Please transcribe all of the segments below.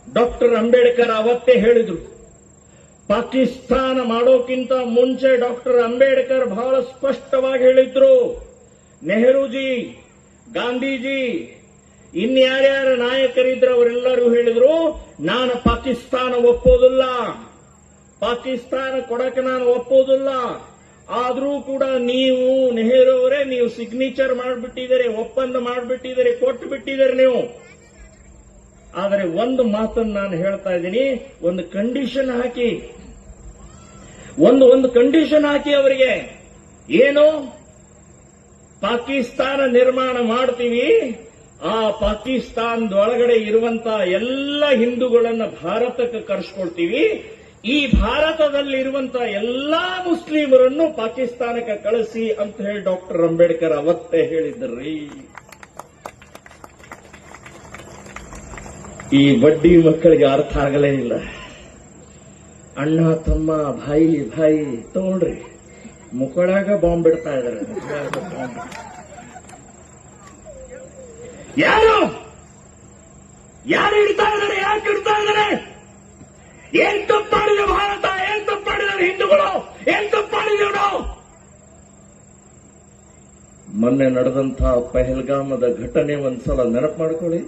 Doctor Ambedkar ಅವತ್ತೇ ಹೇಳಿದ್ರು. ಪಾಕಿಸ್ತಾನ ಮಾಡೋಕ್ಕಿಂತ ಮುಂಚೆ ಡಾಕ್ಟರ್ ಅಂಬೇಡ್ಕರ್ ಬಹಳ ಸ್ಪಷ್ಟವಾಗಿ ಹೇಳಿದ್ರು. ನೆಹರೂಜಿ, ಗಾಂಧೀಜಿ, ಇನ್ಯಾರ್ಯಾರ ನಾಯಕರಿದ್ರು ಅವರೆಲ್ಲರೂ ಹೇಳಿದ್ರು, ನಾನು ಪಾಕಿಸ್ತಾನ ಒಪ್ಪೋದಿಲ್ಲ, ಪಾಕಿಸ್ತಾನ ಕೊಡಕ್ಕೆ ನಾನು ಒಪ್ಪೋದಿಲ್ಲ. ಆದರೂ ಕೂಡ ನೀವು ನೆಹರು ಅವರೇ ನೀವು ಸಿಗ್ನೇಚರ್ ಮಾಡಿಬಿಟ್ಟಿದ್ದೀರಿ, ಒಪ್ಪಂದ ಮಾಡಿಬಿಟ್ಟಿದ್ದೀರಿ, ಕೊಟ್ಟು ಬಿಟ್ಟಿದ್ದೀರಿ ನೀವು. ಆದರೆ ಒಂದು ಮಾತನ್ನು ನಾನು ಹೇಳ್ತಾ ಇದ್ದೀನಿ, ಒಂದು ಕಂಡೀಷನ್ ಹಾಕಿ, ಒಂದು ಕಂಡೀಷನ್ ಹಾಕಿ ಅವರಿಗೆ. ಏನು? ಪಾಕಿಸ್ತಾನ ನಿರ್ಮಾಣ ಮಾಡ್ತೀವಿ, ಆ ಪಾಕಿಸ್ತಾನದೊಳಗಡೆ ಇರುವಂತ ಎಲ್ಲ ಹಿಂದೂಗಳನ್ನ ಭಾರತಕ್ಕೆ ಕರೆಸ್ಕೊಳ್ತೀವಿ, ಈ ಭಾರತದಲ್ಲಿರುವಂತ ಎಲ್ಲಾ ಮುಸ್ಲಿಮರನ್ನು ಪಾಕಿಸ್ತಾನಕ್ಕೆ ಕಳಿಸಿ ಅಂತ ಹೇಳಿ ಡಾಕ್ಟರ್ ಅಂಬೇಡ್ಕರ್ ಅವತ್ತೇ ಹೇಳಿದ್ರಿ. ಈ ಬಡ್ಡಿ ಮಕ್ಕಳಿಗೆ ಅರ್ಥ ಆಗಲೇ ಇಲ್ಲ. ಅಣ್ಣ ತಮ್ಮ ಭಾಯಿ ಭಾಯಿ ತಗೊಳ್ರಿ, ಮುಕ್ಕಳಾಗ ಬಾಂಬ್ ಬಿಡ್ತಾ ಇದಾರೆ. ಯಾರು ಇಡ್ತಾ ಇದ್ದಾರೆ? ಯಾಕೆ ಇಡ್ತಾ ಇದ್ದಾರೆ? ಏನ್ ತಪ್ಪು ಮಾಡಿದೆ ಭಾರತ? ಏನ್ ತಪ್ಪು ಮಾಡಿದ್ದಾರೆ ಹಿಂದೂಗಳು? ಏನ್ ತಪ್ಪು ಮಾಡಿದೆವು ನಾವು? ಮೊನ್ನೆ ನಡೆದಂತಹ ಪಹಲ್ಗಾಮದ ಘಟನೆ ಒಂದ್ಸಲ ನೆನಪು ಮಾಡ್ಕೊಳ್ಳಿ.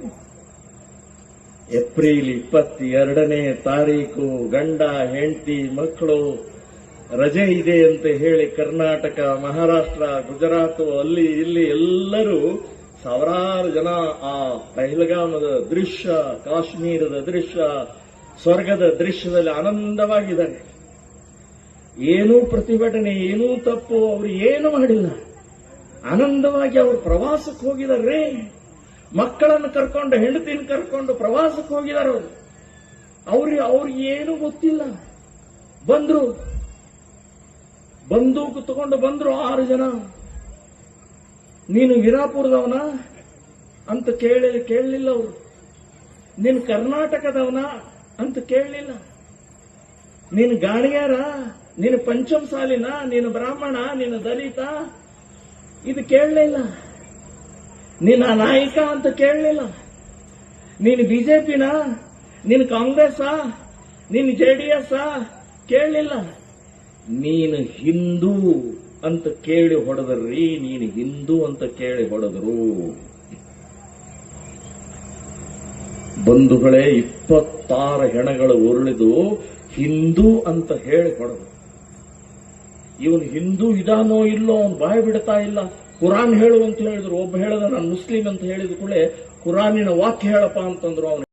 ಏಪ್ರಿಲ್ 22ನೇ ತಾರೀಕು ಗಂಡ ಹೆಂಡತಿ ಮಕ್ಕಳು ರಜೆ ಇದೆ ಅಂತ ಹೇಳಿ ಕರ್ನಾಟಕ, ಮಹಾರಾಷ್ಟ್ರ, ಗುಜರಾತ್ ಅಲ್ಲಿ ಇಲ್ಲಿ ಎಲ್ಲರೂ ಸಾವಿರಾರು ಜನ ಆ ಪಹಲ್ಗಾಮದ ದೃಶ್ಯ, ಕಾಶ್ಮೀರದ ದೃಶ್ಯ, ಸ್ವರ್ಗದ ದೃಶ್ಯದಲ್ಲಿ ಆನಂದವಾಗಿದ್ದಾರೆ. ಏನೂ ಪ್ರತಿಭಟನೆ, ಏನೂ ತಪ್ಪು ಅವರು ಏನು ಮಾಡಿಲ್ಲ. ಆನಂದವಾಗಿ ಅವರು ಪ್ರವಾಸಕ್ಕೆ ಹೋಗಿದ್ದಾರೆ. ಮಕ್ಕಳನ್ನು ಕರ್ಕೊಂಡು, ಹೆಂಡತಿನ ಕರ್ಕೊಂಡು ಪ್ರವಾಸಕ್ಕೆ ಹೋಗಿದ್ದಾರೆ. ಅವ್ರಿಗೆ ಏನು ಗೊತ್ತಿಲ್ಲ. ಬಂದ್ರು, ಬಂದೂಕು ತಗೊಂಡು ಬಂದ್ರು 6 ಜನ. ನೀನು ವಿರಾಪುರದವನ ಅಂತ ಕೇಳಲಿಲ್ಲ ಅವರು. ನೀನು ಕರ್ನಾಟಕದವನ ಅಂತ ಕೇಳಲಿಲ್ಲ. ನೀನು ಗಾಣಿಗ್ಯಾರ, ನೀನು ಪಂಚಮಸಾಲಿನ, ನೀನು ಬ್ರಾಹ್ಮಣ, ನೀನು ದಲಿತ, ಇದು ಕೇಳಲಿಲ್ಲ. ನೀನು ನಾಯಕ ಅಂತ ಕೇಳಲಿಲ್ಲ. ನೀನು ಬಿಜೆಪಿನ, ನೀನು ಕಾಂಗ್ರೆಸ್, ನೀನು ಜೆಡಿಎಸ್ ಕೇಳಲಿಲ್ಲ. ನೀನು ಹಿಂದೂ ಅಂತ ಕೇಳಿ ಹೊಡೆದ್ರಿ. ನೀನು ಹಿಂದೂ ಅಂತ ಕೇಳಿ ಹೊಡೆದರು. ಬಂಧುಗಳೇ, 26 ಹೆಣಗಳು ಉರುಳಿದು ಹಿಂದೂ ಅಂತ ಹೇಳಿ ಹೊಡೆದು. ಇವನು ಹಿಂದೂ ಇದಾನೋ ಇಲ್ಲೋ ಅವನು ಬಾಯಿ ಬಿಡ್ತಾ ಇಲ್ಲ. ಕುರಾನ್ ಹೇಳು ಅಂತ ಹೇಳಿದ್ರು. ಒಬ್ಬ ಹೇಳದ ನಾನು ಮುಸ್ಲಿಂ ಅಂತ ಹೇಳಿದ ಕೂಡಲೇ ಕುರಾನಿನ ವಾಕ್ಯ ಹೇಳಪ್ಪ ಅಂತಂದ್ರು. ಅವನು